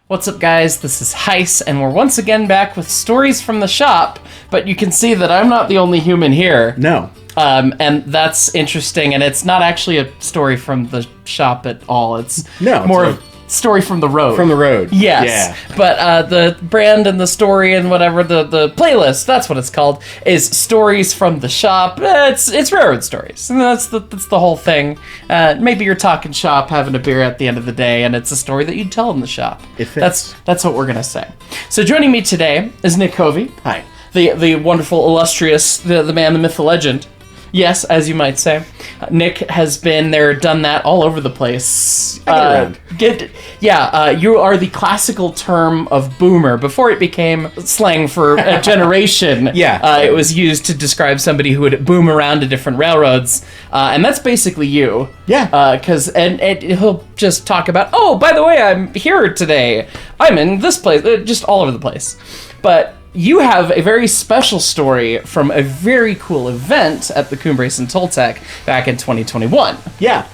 What's up, guys? This is Heis, and we're once again back with stories from the shop, but you can see that I'm not the only human here. No. And that's interesting, and it's not actually a story from the shop at all. It's No, more it's of a story from the road. From the road. Yes. Yeah. But the brand and the story and whatever, the playlist, that's what it's called, is stories from the shop. It's railroad stories. And that's the whole thing. Maybe you're talking shop, having a beer at the end of the day, and it's a story that you'd tell in the shop. It fits. That's what we're going to say. So joining me today is Nick Covey. Hi. The wonderful, illustrious, the man, the myth, the legend. Yes, as you might say. Nick has been there, done that all over the place. I get around. You are the classical term of boomer. Before it became slang for a generation, it was used to describe somebody who would boom around to different railroads. And that's basically you. Yeah. Because he'll just talk about, oh, by the way, I'm here today. I'm in this place. Just all over the place. But you have a very special story from a very cool event at the Cumbres and Toltec back in 2021. Yeah.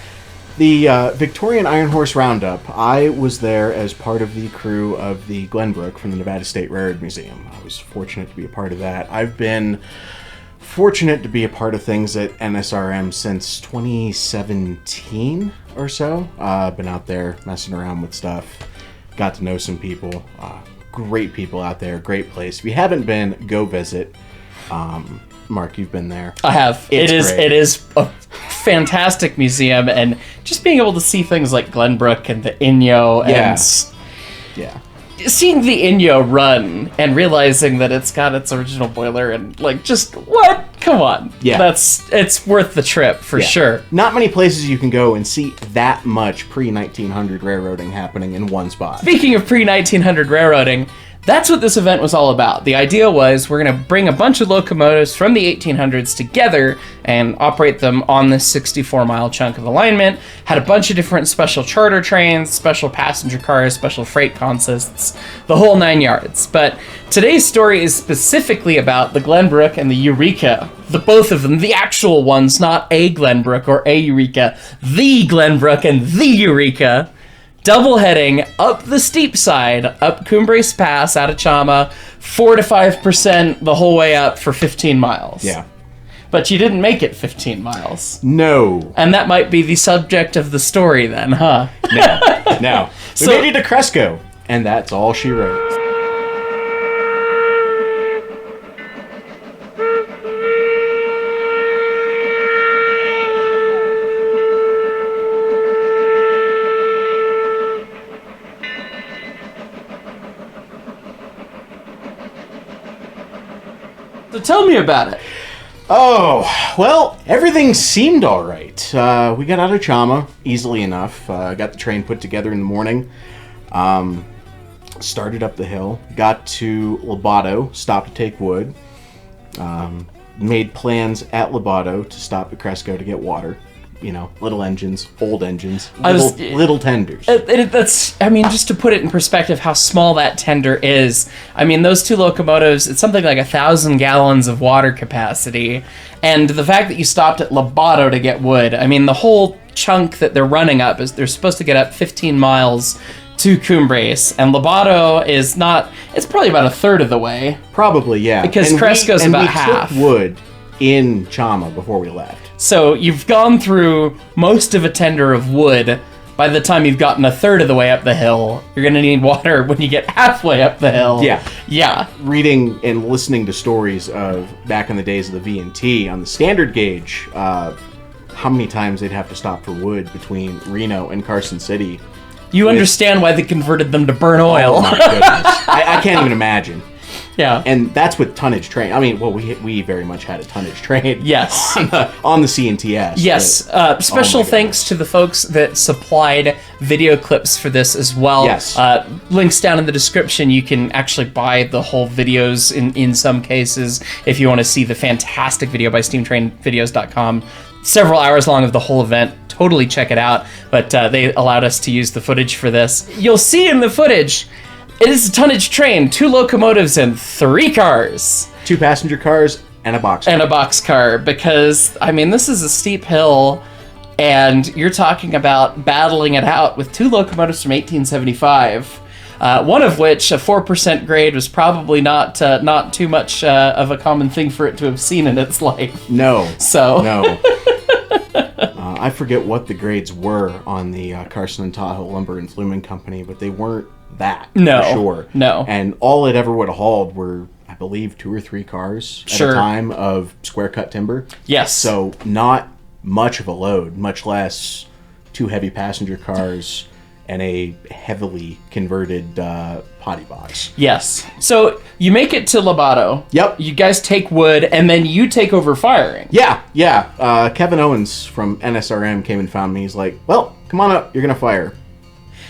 The Victorian Iron Horse Roundup. I was there as part of the crew of the Glenbrook from the Nevada State Railroad Museum. I was fortunate to be a part of that. I've been fortunate to be a part of things at NSRM since 2017 or so. Been out there messing around with stuff. Got to know some people. Great people out there, great place. If you haven't been, go visit. Mark, you've been there. I have. It is a fantastic museum, and just being able to see things like Glenbrook and the Inyo, and seeing the Inyo run and realizing that it's got its original boiler and like just what? Come on. Yeah. It's worth the trip for sure. Not many places you can go and see that much pre-1900 railroading happening in one spot. Speaking of pre-1900 railroading, that's what this event was all about. The idea was we're going to bring a bunch of locomotives from the 1800s together and operate them on this 64-mile chunk of alignment. Had a bunch of different special charter trains, special passenger cars, special freight consists, the whole 9 yards. But today's story is specifically about the Glenbrook and the Eureka. The both of them, the actual ones, not a Glenbrook or a Eureka. The Glenbrook and the Eureka. Double heading up the steep side, up Cumbres Pass out of Chama, 4 to 5% the whole way up for 15 miles. Yeah. But you didn't make it 15 miles. No. And that might be the subject of the story then, huh? No. We made it to Cresco, and that's all she wrote. So tell me about it. Oh, well, everything seemed all right. We got out of Chama easily enough. Got the train put together in the morning. Started up the hill. Got to Lobato, stopped to take wood. Made plans at Lobato to stop at Cresco to get water. You know, little engines, old engines, little tenders. That's, I mean, just to put it in perspective, how small that tender is. I mean, those two locomotives, it's something like 1,000 gallons of water capacity. And the fact that you stopped at Lobato to get wood, I mean, the whole chunk that they're running up is they're supposed to get up 15 miles to Cumbres. And Lobato is not, it's probably about a third of the way. Probably, yeah. Because Cresco's about half. We took wood in Chama before we left. So you've gone through most of a tender of wood. By the time you've gotten a third of the way up the hill, you're going to need water when you get halfway up the hill. Yeah. Reading and listening to stories of back in the days of the V&T on the standard gauge, how many times they'd have to stop for wood between Reno and Carson City. You understand why they converted them to burn oil. Oh my goodness. I can't even imagine. Yeah. And that's with tonnage train. I mean, well, we very much had a tonnage train. Yes. on the CNTS. Yes. Special thanks to the folks that supplied video clips for this as well. Yes. Links down in the description. You can actually buy the whole videos in some cases if you want to see the fantastic video by steamtrainvideos.com. Several hours long of the whole event. Totally check it out. But they allowed us to use the footage for this. You'll see in the footage, it is a tonnage train, 2 locomotives and 3 cars. 2 passenger cars and a boxcar. And a boxcar, because, I mean, this is a steep hill, and you're talking about battling it out with 2 locomotives from 1875. One of which, a 4% grade, was probably not too much of a common thing for it to have seen in its life. No. So No. I forget what the grades were on the Carson and Tahoe Lumber and Flumen Company, but they weren't that. No. For sure. No. And all it ever would have hauled were, I believe, 2 or 3 cars at a time of square cut timber. Yes. So not much of a load, much less 2 heavy passenger cars and a heavily converted potty box. Yes. So you make it to Lobato. Yep. You guys take wood, and then you take over firing. Yeah. Kevin Owens from NSRM came and found me. He's like, well, come on up. You're going to fire.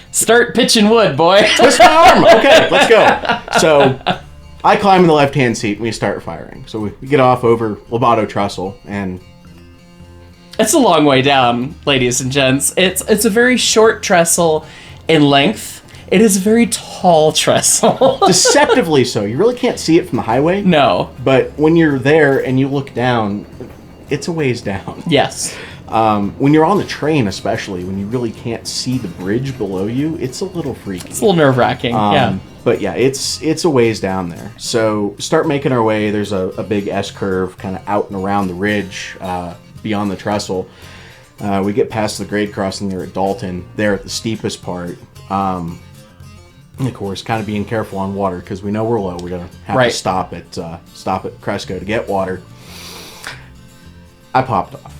Start pitching wood, boy. Twist my arm. Okay, let's go. So I climb in the left-hand seat, and we start firing. So we get off over Lobato Trestle, and... It's a long way down, ladies and gents. It's a very short trestle in length. It is a very tall trestle. Deceptively so. You really can't see it from the highway. No. But when you're there and you look down, it's a ways down. Yes. When you're on the train, especially, when you really can't see the bridge below you, it's a little freaky. It's a little nerve-wracking, yeah. But yeah, it's a ways down there. So start making our way. There's a big S-curve kind of out and around the ridge beyond the trestle. We get past the grade crossing there at Dalton, there at the steepest part. And of course, kind of being careful on water because we know we're low. We're gonna have to stop at Cresco to get water. I popped off.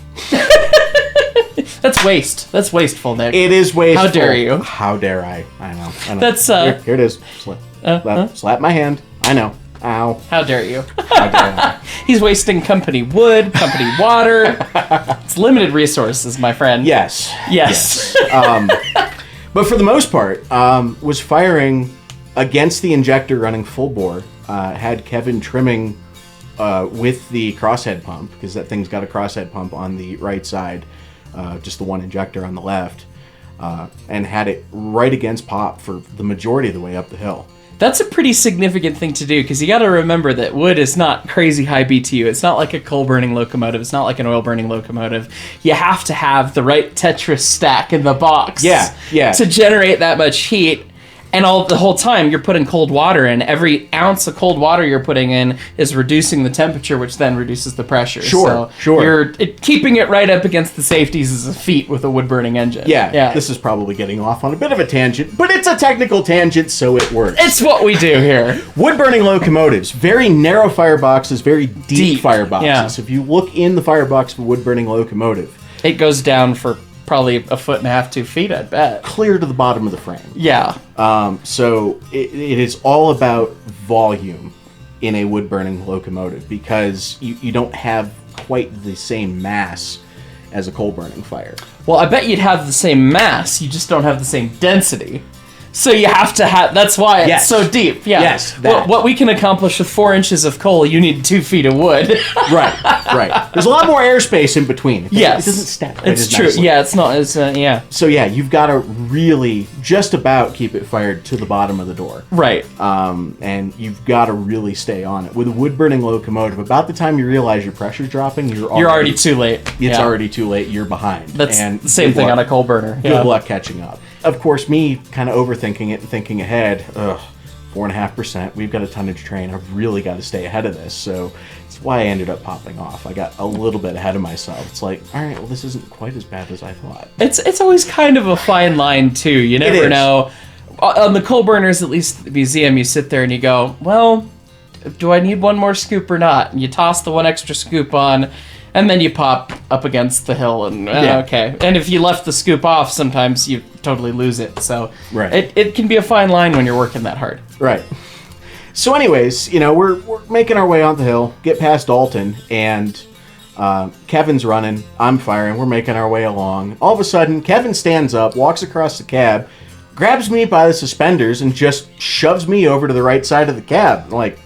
That's waste. That's wasteful, Nick. It is wasteful. How dare you? How dare I? I know. That's here it is. Slap my hand. I know. Ow. How dare you? How dare I? He's wasting company wood, company water. It's limited resources, my friend. Yes. But for the most part, was firing against the injector running full bore. Had Kevin trimming with the crosshead pump, because that thing's got a crosshead pump on the right side, just the one injector on the left, and had it right against pop for the majority of the way up the hill. That's a pretty significant thing to do, because you got to remember that wood is not crazy high BTU. It's not like a coal-burning locomotive. It's not like an oil-burning locomotive. You have to have the right Tetris stack in the box to generate that much heat. And the whole time, you're putting cold water in. Every ounce of cold water you're putting in is reducing the temperature, which then reduces the pressure. Sure. Keeping it right up against the safeties is a feat with a wood-burning engine. Yeah. This is probably getting off on a bit of a tangent, but it's a technical tangent, so it works. It's what we do here. Wood-burning locomotives, very narrow fireboxes, very deep fireboxes. Yeah. If you look in the firebox of a wood-burning locomotive, it goes down for probably 1.5 feet, 2 feet, I bet. Clear to the bottom of the frame. Yeah. So it is all about volume in a wood-burning locomotive, because you don't have quite the same mass as a coal-burning fire. Well, I bet you'd have the same mass, you just don't have the same density. So you have to have, that's why it's so deep. Yeah. Yes. What we can accomplish with 4 inches of coal, you need 2 feet of wood. Right. There's a lot more airspace in between. It doesn't stack quite it's as true. nicely. Yeah, it's not as, yeah. So yeah, you've got to really just about keep it fired to the bottom of the door. Right. And you've got to really stay on it. With a wood-burning locomotive, about the time you realize your pressure's dropping, you're already too late. It's already too late. You're behind. That's and the same thing on a coal burner. Good luck catching up. Of course, me kind of overthinking it and thinking ahead. 4.5%. We've got a tonnage train. I've really got to stay ahead of this. So that's why I ended up popping off. I got a little bit ahead of myself. It's like, all right, well, this isn't quite as bad as I thought. It's always kind of a fine line too. You never know. On the coal burners, at least at the museum, you sit there and you go, well, do I need one more scoop or not? And you toss the one extra scoop on. And then you pop up against the hill, and okay. And if you left the scoop off, sometimes you totally lose it. So it can be a fine line when you're working that hard. Right. So anyways, we're making our way on the hill, get past Dalton, and Kevin's running, I'm firing, we're making our way along. All of a sudden, Kevin stands up, walks across the cab, grabs me by the suspenders, and just shoves me over to the right side of the cab. I'm like,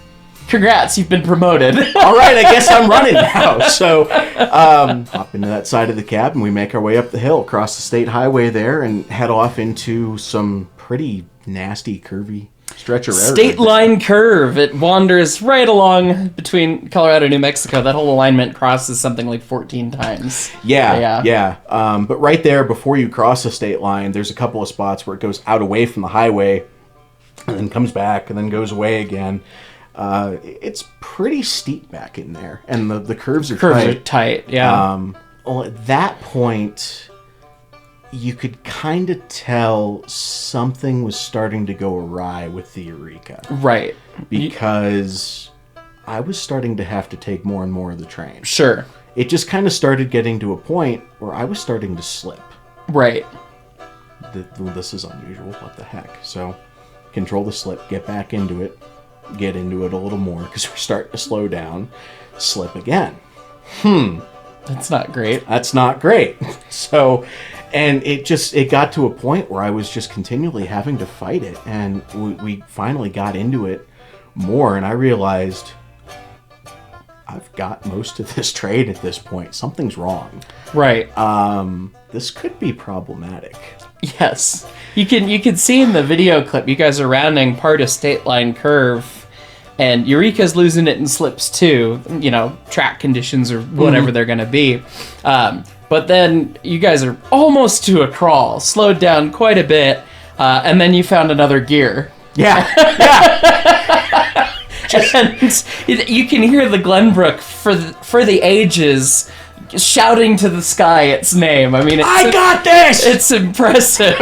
congrats, you've been promoted. All right, I guess I'm running now. So hop into that side of the cab, and we make our way up the hill, cross the state highway there, and head off into some pretty nasty, curvy stretch of railroad. State line curve. It wanders right along between Colorado and New Mexico. That whole alignment crosses something like 14 times. Yeah. But right there, before you cross the state line, there's a couple of spots where it goes out away from the highway and then comes back and then goes away again. It's pretty steep back in there, and the curves are tight. Yeah. Well, at that point, you could kind of tell something was starting to go awry with the Eureka. Right. Because I was starting to have to take more and more of the train. Sure. It just kind of started getting to a point where I was starting to slip. Right. This is unusual. What the heck? So, control the slip, get back into it, get into it a little more, because we're starting to slow down, slip again. That's not great. That's not great. So, and it got to a point where I was just continually having to fight it, and we finally got into it more, and I realized I've got most of this train at this point. Something's wrong. Right. This could be problematic. Yes. You can see in the video clip, you guys are rounding part of State Line Curve, and Eureka's losing it in slips too, track conditions or whatever they're going to be. But then you guys are almost to a crawl, slowed down quite a bit, and then you found another gear. Yeah. And you can hear the Glenbrook for the ages shouting to the sky its name. I mean, I got this! It's impressive.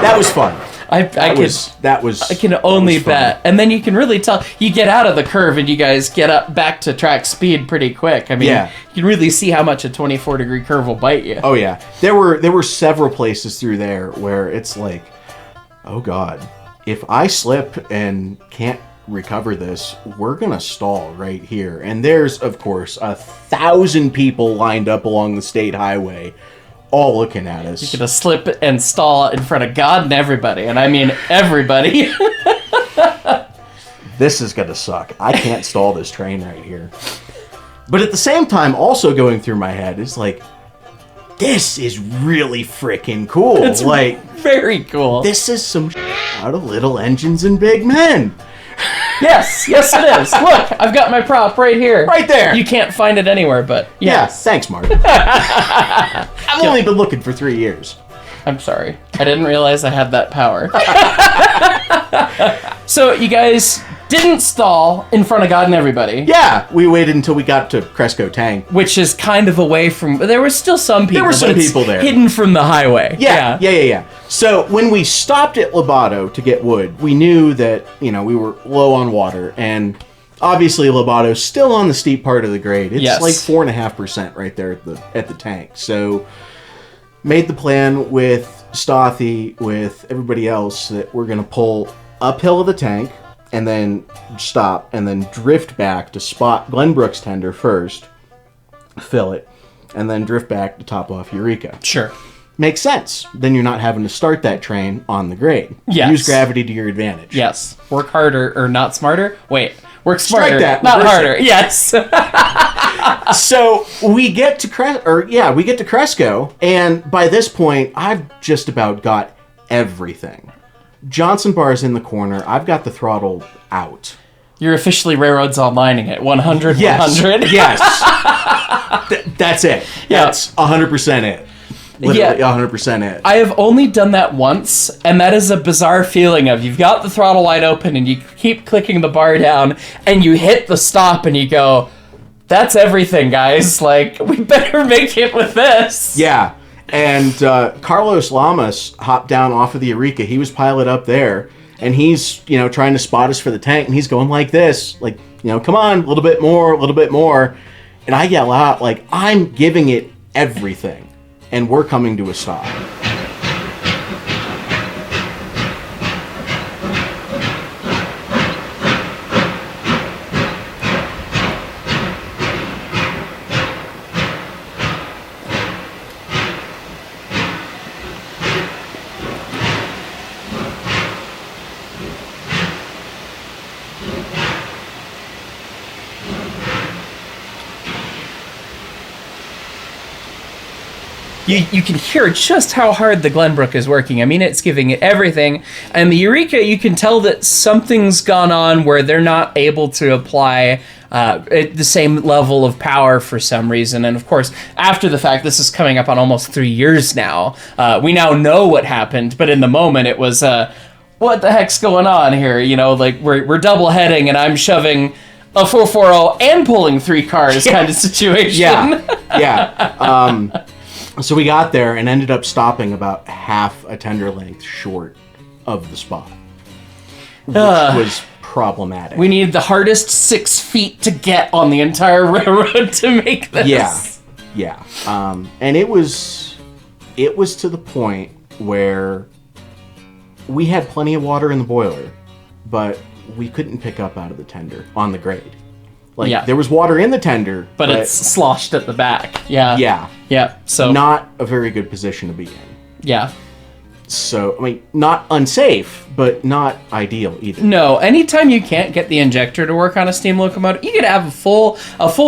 That was fun. I can only bet. And then you can really tell, you get out of the curve and you guys get up back to track speed pretty quick. I mean, you can really see how much a 24-degree curve will bite you. Oh yeah. There were several places through there where it's like, oh God, if I slip and can't recover this, we're gonna stall right here. And there's, of course, 1,000 people lined up along the state highway, all looking at us. You're gonna slip and stall in front of God and everybody, and I mean everybody. This is gonna suck. I can't stall this train right here. But at the same time, also going through my head is like, this is really freaking cool. It's like very cool. This is some out of Little Engines and Big Men. Yes, it is. Look, I've got my prop right here. Right there. You can't find it anywhere, but yes. Yeah, thanks, Mark. I've only been looking for 3 years. I'm sorry. I didn't realize I had that power. So you guys didn't stall in front of God and everybody. Yeah, we waited until we got to Cresco Tank. Which is kind of away from... There were still some people. There were some people there. Hidden from the highway. Yeah. So when we stopped at Lobato to get wood, we knew that, we were low on water. And obviously Lobato's still on the steep part of the grade. It's like 4.5% right there at the tank. So made the plan with Stothy, with everybody else, that we're going to pull uphill of the tank and then stop and then drift back to spot Glenbrook's tender first, fill it, and then drift back to top off Eureka. Sure. Makes sense. Then you're not having to start that train on the grade. Yes. Use gravity to your advantage. Yes. Work harder or not smarter? Wait. Work smarter, Strike that. not harder. Yes. So we get to Cresco, and by this point, I've just about got everything. Johnson bar's in the corner. I've got the throttle out. You're officially Railroads Onlining it. 100, yes. 100. Yes. That's it. Yeah. That's 100% it. Literally 100% it. I have only done that once, and that is a bizarre feeling of you've got the throttle wide open and you keep clicking the bar down and you hit the stop and you go, that's everything, guys. Like, we better make it with this. Yeah. And Carlos Lamas hopped down off of the Eureka. He was pilot up there, and he's, trying to spot us for the tank, and he's going like this, like, come on, a little bit more. And I yell out, like, I'm giving it everything. And we're coming to a stop. You can hear just how hard the Glenbrook is working. I mean, it's giving it everything. And the Eureka, you can tell that something's gone on where they're not able to apply the same level of power for some reason. And of course, after the fact, this is coming up on almost 3 years now. We now know what happened, but in the moment it was, what the heck's going on here? You know, like we're double heading and I'm shoving a 440 and pulling 3 cars kind of situation. Yeah. So we got there and ended up stopping about half a tender length short of the spot, which was problematic. We needed the hardest 6 feet to get on the entire railroad to make this. Yeah. And it was to the point where we had plenty of water in the boiler, but we couldn't pick up out of the tender on the grade. Like, there was water in the tender, but it's sloshed at the back. Yeah. So not a very good position to be in. Yeah. So, I mean, not unsafe, but not ideal either. No, anytime you can't get the injector to work on a steam locomotive, you could have a full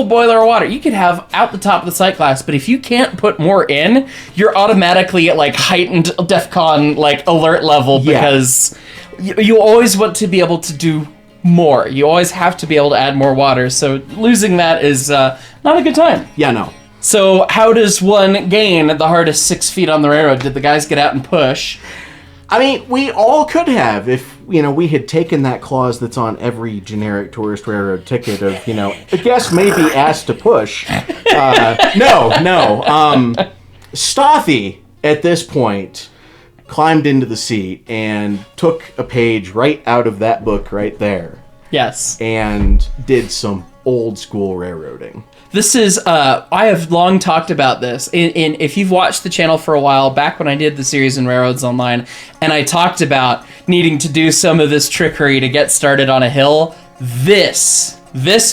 boiler of water. You could have out the top of the sight glass, but if you can't put more in, you're automatically at like heightened DEFCON like alert level because you always want to be able to do more. You always have to be able to add more water, so losing that is not a good time. Yeah, no. So how does one gain the hardest 6 feet on the railroad? Did the guys get out and push? I mean, we all could have if, we had taken that clause that's on every generic tourist railroad ticket of, the guest may be asked to push. No. Stothy, at this point, climbed into the seat and took a page right out of that book right there. Yes. And did some old school railroading. This is, I have long talked about this. If you've watched the channel for a while, back when I did the series in Railroads Online, and I talked about needing to do some of this trickery to get started on a hill, this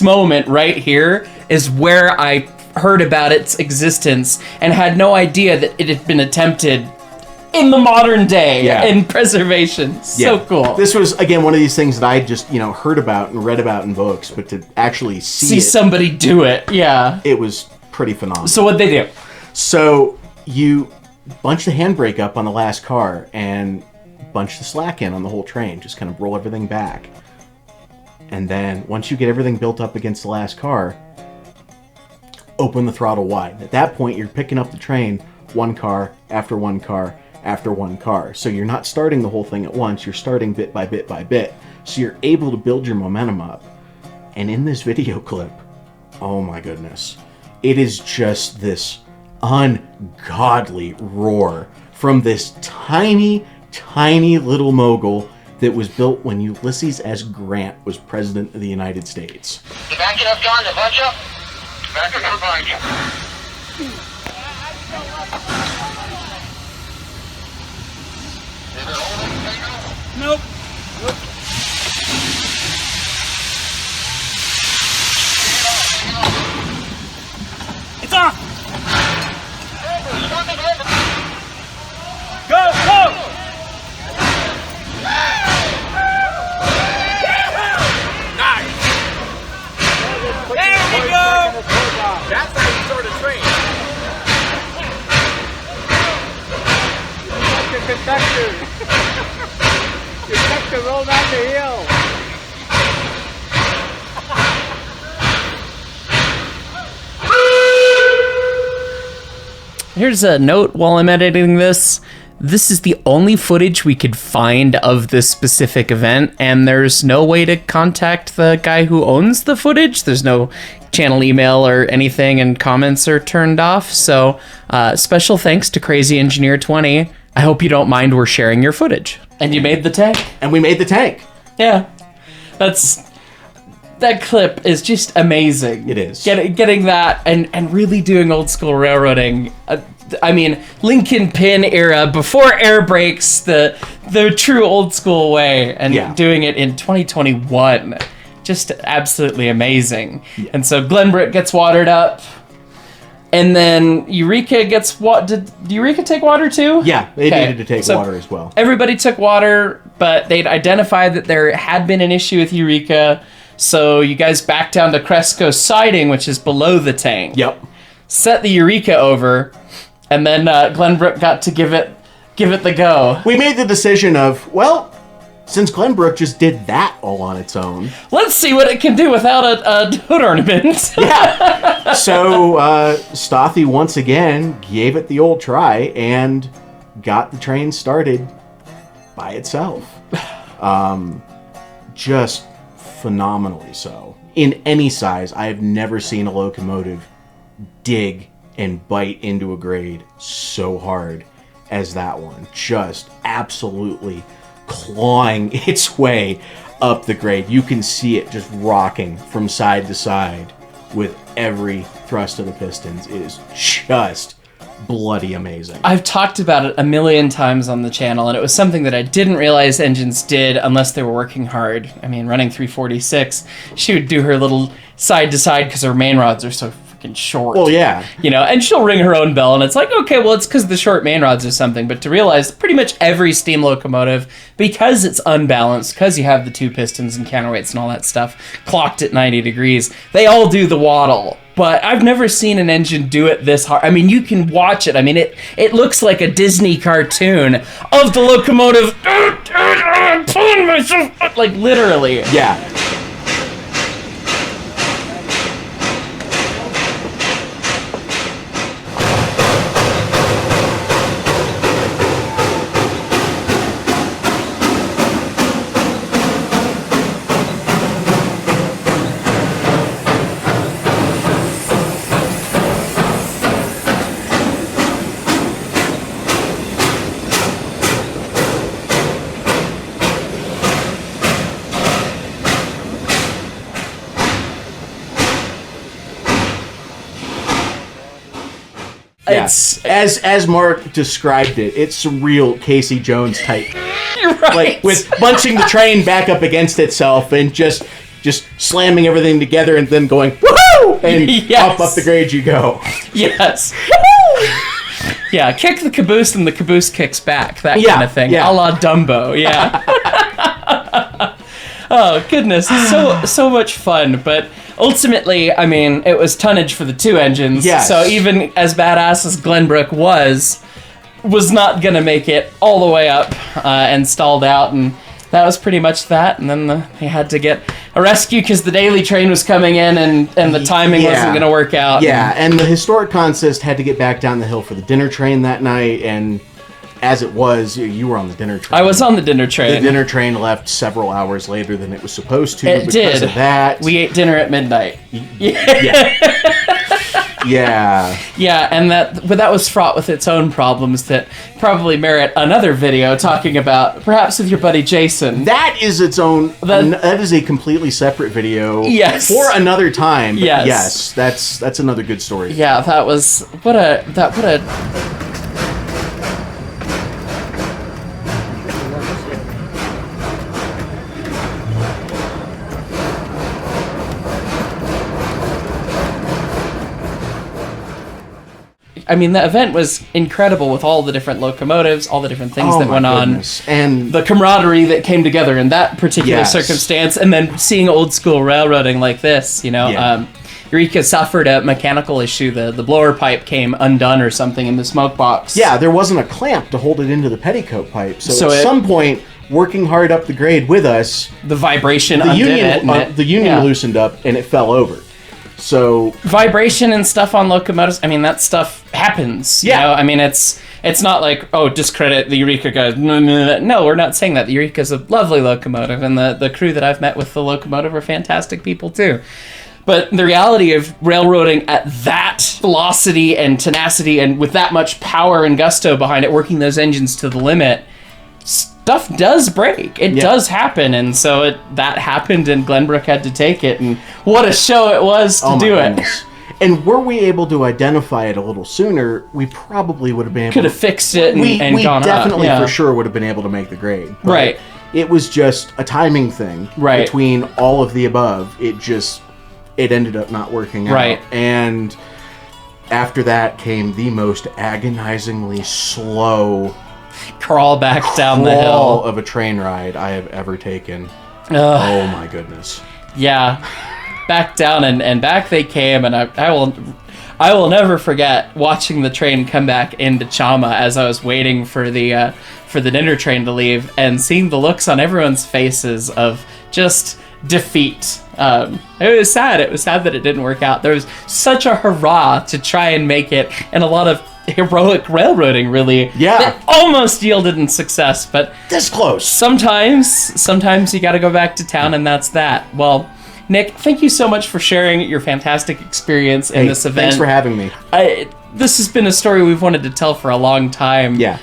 moment right here is where I heard about its existence and had no idea that it had been attempted in the modern day in preservation. So cool. This was, again, one of these things that I just, heard about and read about in books, but to actually see somebody do it, it was pretty phenomenal. So what'd they do? So you bunch the handbrake up on the last car and bunch the slack in on the whole train. Just kind of roll everything back. And then once you get everything built up against the last car, open the throttle wide. At that point, you're picking up the train one car after one car after one car. So you're not starting the whole thing at once, you're starting bit by bit by bit. So you're able to build your momentum up. And in this video clip, oh my goodness, it is just this ungodly roar from this tiny, tiny little mogul that was built when Ulysses S. Grant was President of the United States. You back it up, John, to bunch up? Back it up, bunch up. Nope. It's off. Go, go. Nice. There we go. That's how you start a train. Conductor. You have to roll down the hill. Here's a note while I'm editing this. This is the only footage we could find of this specific event, and there's no way to contact the guy who owns the footage. There's no channel email or anything, and comments are turned off. So special thanks to Crazy Engineer 20. I hope you don't mind we're sharing your footage. And you made the tank. And we made the tank. Yeah. That's that clip is just amazing. It is. Getting that and really doing old school railroading. I mean, Lincoln Pin era, before air brakes, the true old school way, and doing it in 2021. Just absolutely amazing. Yeah. And so Glenbrook gets watered up. And then Eureka gets what? Did Eureka take water too? Yeah, they needed to take water as well. Everybody took water, but they'd identified that there had been an issue with Eureka. So you guys backed down to Cresco siding, which is below the tank. Yep. Set the Eureka over, and then Glenbrook got to give it the go. We made the decision of, well, since Glenbrook just did that all on its own, let's see what it can do without a hood ornament. Yeah. So Stothy once again gave it the old try and got the train started by itself. Just phenomenally so. In any size, I have never seen a locomotive dig and bite into a grade so hard as that one. Just absolutely clawing its way up the grade. You can see it just rocking from side to side with every thrust of the pistons. It is just bloody amazing. I've talked about it a million times on the channel, and it was something that I didn't realize engines did unless they were working hard. I mean, running 346, she would do her little side to side because her main rods are so freaking short. Well, yeah. You know, and she'll ring her own bell, and it's like, okay, well, it's because of the short main rods or something. But to realize pretty much every steam locomotive, because it's unbalanced, because you have the two pistons and counterweights and all that stuff clocked at 90 degrees, they all do the waddle. But I've never seen an engine do it this hard. I mean, you can watch it. I mean, it looks like a Disney cartoon of the locomotive pulling myself up, like literally. Yeah. It's as Mark described it, it's some real Casey Jones type. You're right. Like with bunching the train back up against itself and just slamming everything together and then going woohoo and yes. up the grade you go. Yes. Yeah, kick the caboose and the caboose kicks back. That kind of thing. Yeah. A la Dumbo. Yeah. Oh goodness, so much fun, but ultimately, I mean, it was tonnage for the two engines. Yes. So even as badass as Glenbrook was not gonna make it all the way up and stalled out, and that was pretty much that. And then they had to get a rescue because the daily train was coming in, and the timing wasn't gonna work out. Yeah, and the historic consist had to get back down the hill for the dinner train that night, and as it was, you were on the dinner train. I was on the dinner train. The dinner train left several hours later than it was supposed to. It because did. Of that. We ate dinner at midnight. Yeah. Yeah. Yeah, and that was fraught with its own problems that probably merit another video talking about, perhaps with your buddy Jason. That is its own. That is a completely separate video. Yes. For another time. But yes. Yes. That's another good story. Yeah, that was what a. I mean, the event was incredible with all the different locomotives, all the different things that went on, and the camaraderie that came together in that particular circumstance, and then seeing old school railroading like this, you know. Yeah. Eureka suffered a mechanical issue. The blower pipe came undone or something in the smoke box. Yeah, there wasn't a clamp to hold it into the petticoat pipe. So at it, some point, working hard up the grade with us, the vibration the union loosened up and it fell over. So vibration and stuff on locomotives, I mean, that stuff happens. Yeah. You know? I mean, it's not like, oh, discredit the Eureka guys. No, we're not saying that. The Eureka's a lovely locomotive, and the crew that I've met with the locomotive are fantastic people too. But the reality of railroading at that velocity and tenacity and with that much power and gusto behind it, working those engines to the limit, stuff does break. It Yeah. does happen, and so that happened, and Glenbrook had to take it, and what a show it was to do it. And were we able to identify it a little sooner, we probably would have been able Could have fixed it and, we gone definitely up. Yeah. for sure would have been able to make the grade. But Right. It was just a timing thing. Right. Between all of the above, it ended up not working out. Right. And after that came the most agonizingly slow Crawl back down the crawl hill. of a train ride I have ever taken. Ugh. Oh my goodness. Yeah, back down and back they came, and I will never forget watching the train come back into Chama as I was waiting for the dinner train to leave, and seeing the looks on everyone's faces of just defeat. It was sad. It was sad that it didn't work out. There was such a hurrah to try and make it, and a lot of heroic railroading, really. Yeah. That almost yielded in success, but This close. sometimes you got to go back to town, and that's that. Well, Nick, thank you so much for sharing your fantastic experience in this event. Thanks for having me. This has been a story we've wanted to tell for a long time. Yeah.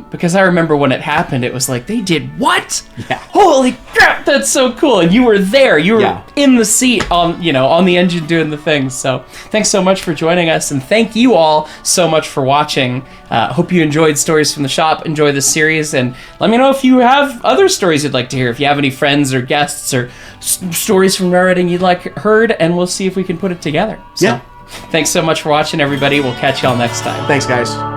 Because I remember when it happened, it was like, they did what? Yeah. Holy crap, that's so cool. And you were there. You were Yeah. in the seat on the engine doing the things. So thanks so much for joining us. And thank you all so much for watching. Hope you enjoyed Stories from the Shop. Enjoy this series. And let me know if you have other stories you'd like to hear. If you have any friends or guests or stories from railroading you'd like heard. And we'll see if we can put it together. So, Yeah. thanks so much for watching, everybody. We'll catch y'all next time. Thanks, guys.